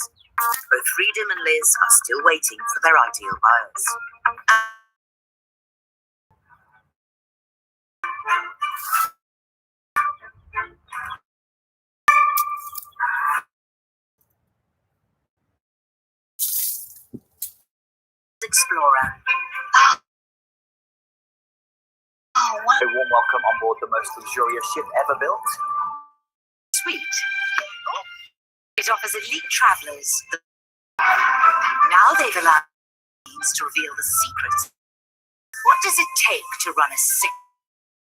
Both Freedom and Liz are still waiting for their ideal buyers. Explorer.
A warm welcome on board the most luxurious ship ever built.
Suite. It offers elite travelers. Now they've allowed teams to reveal the secrets. What does it take to run a ship?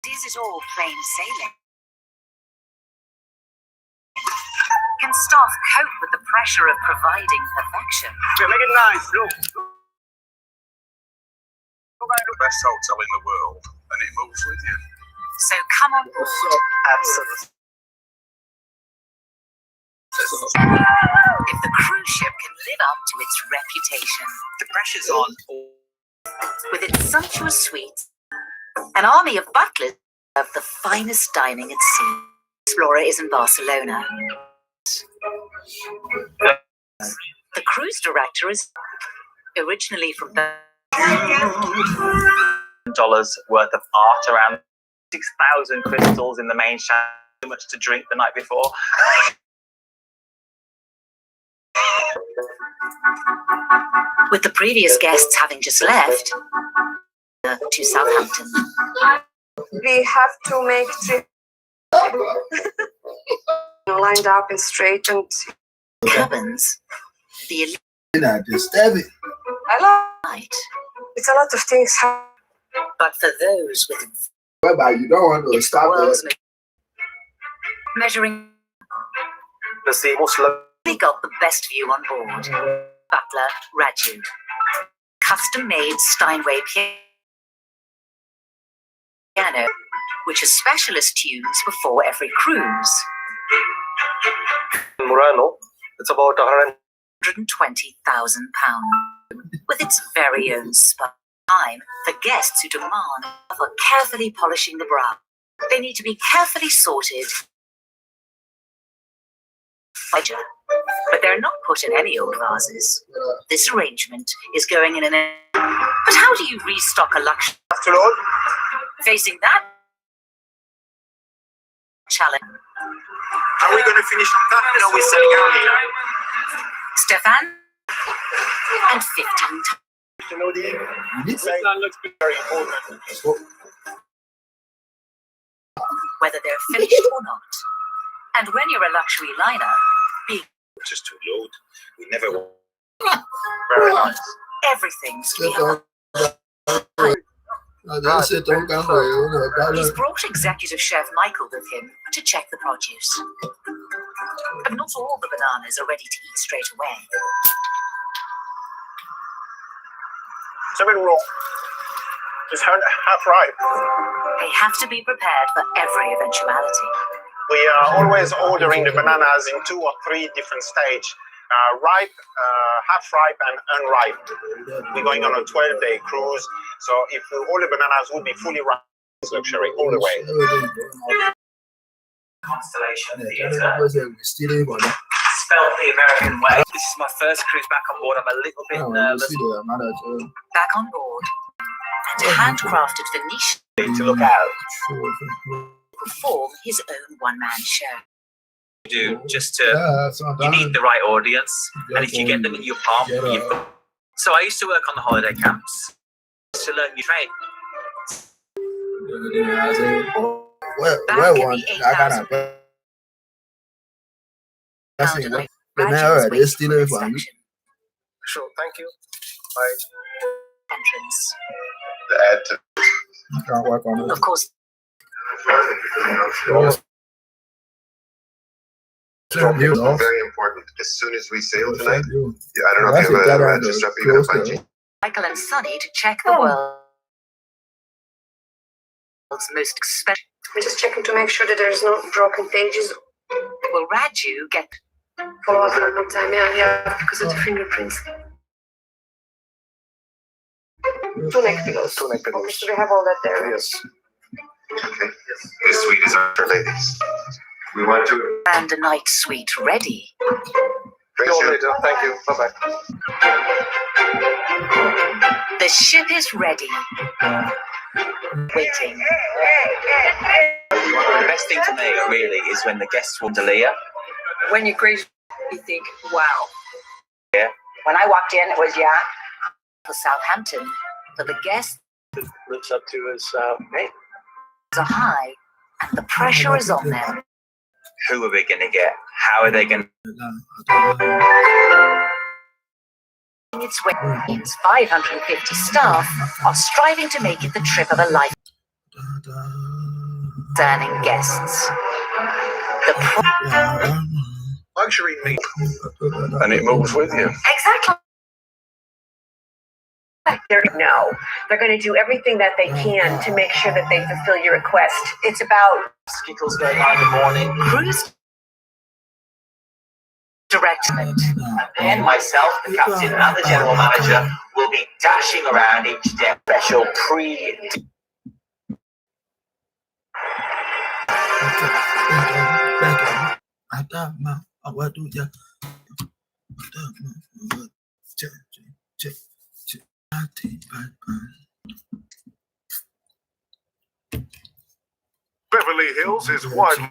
Is it all plain sailing? Can staff cope with the pressure of providing perfection?
Make it nice, look. The best hotel in the world, and it moves with you.
So come on board.
Absolutely.
If the cruise ship can live up to its reputation,
The pressure's on.
with its sumptuous suites, an army of butlers of the finest dining at sea. Explorer is in Barcelona. The cruise director is originally from
dollars worth of art around
6,000 crystals in the main shower. Too much to drink the night before.
With the previous guests having just left to Southampton.
We have to make three lined up and straight and
cabins. The
just stab it.
I like it's a lot of things.
But for those with
whereby you don't want to stop it.
Measuring
the
we got the best view on board. Butler Raju. Custom-made Steinway piano, which has specialist tunes before every cruise.
Murano, it's about
£120,000 with its very own spa. Time for guests who demand for carefully polishing the bra. They need to be carefully sorted. But they're not put in any old vases. This arrangement is going in an... But how do you restock a luxury?
After all,
facing that challenge.
Are we going to finish on time? No, we're selling early.
Stefan and 15
That looks very important.
whether they're finished or not. And when you're a luxury liner,
just to load, we never.
Very nice.
Everything's clear. He's brought executive chef Michael with him to check the produce. But not all the bananas are ready to eat straight away.
Something wrong. It's half ripe.
They have to be prepared for every eventuality.
We are always ordering the bananas in 2 or 3 different stages. Ripe, half ripe, and unripe. We're going on a 12-day cruise, so if all the bananas would be fully ripe, it's luxury all the way.
Constellation Theatre. Spelled the American way. This is my first cruise back on board. I'm a little bit nervous.
Back on board, and handcrafted Venetian
To look out.
perform his own one-man show.
Do just to you need the right audience, and if you get them in your palm, you've got. So I used to work on the holiday camps to learn your trade.
Where one? I gotta. It's still in for you.
Sure, thank you. Bye.
Entrance. Of course.
Very important. As soon as we sail tonight, I don't know if you have a disrupt even a bungee.
Michael and Sonny to check the world's most expensive.
I'm just checking to make sure that there's no broken pages.
Will Raju get
follow up for a long time? Yeah, because of the fingerprints. 2 neck pillows.
2 neck pillows.
So we have all that there.
Yes.
Okay. This suite is for ladies. We want to.
And a night suite ready.
Thank you. Bye-bye.
The ship is ready. Waiting.
The best thing to me, really, is when the guests want to leave.
When you're crazy, you think, wow.
Yeah.
When I walked in, it was
For Southampton, for the guests,
Looks up to his mate.
are high, and the pressure is on them.
Who are we going to get? How are they going to...
Its way means 550 staff are striving to make it the trip of a life. Concerning guests.
Luxury meat.
And it moves with you.
Exactly. No, they're going to do everything that they can to make sure that they fulfill your request. It's about
Skittles going on in the morning.
Cruise directment.
And myself, the captain, and the general manager will be dashing around each day. Special pre...
Beverly Hills is widely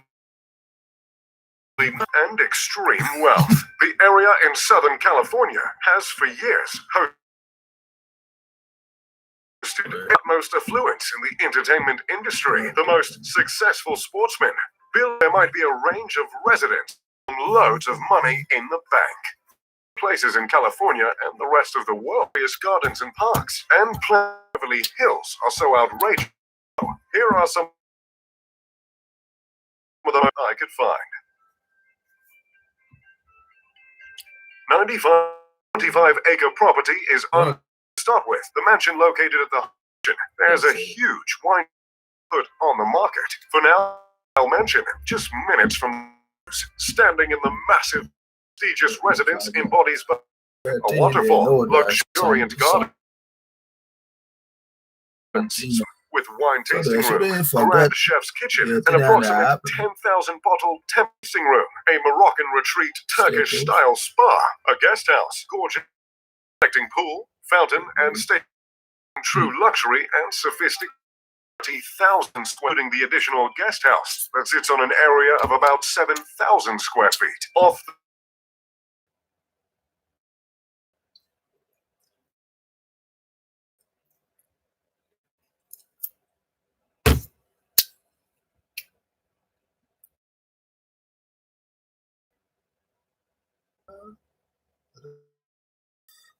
and extreme wealth. The area in Southern California has for years hosted the most affluent in the entertainment industry, the most successful sportsmen. There might be a range of residents and loads of money in the bank. Places in California and the rest of the world, gardens and parks, and Beverly Hills are so outrageous. Here are some of them I could find. 95-acre property is to start with. The mansion located at the mansion. There's a huge wine put on the market. For now, I'll mention just minutes from standing in the massive prestigious residence embodies a waterfall, luxuriant garden with wine tasting room, grand chef's kitchen, and approximate 10,000 bottle tasting room, a Moroccan retreat Turkish-style spa, a guest house, gorgeous connecting pool, fountain, and state. True luxury and sophistication. 30,000, including the additional guest house that sits on an area of about 7,000 square feet. Off the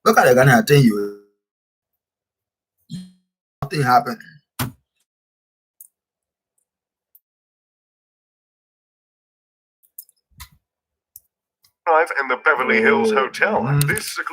Look at the Ghana thing you. Nothing happened.
and the Beverly Hills Hotel. This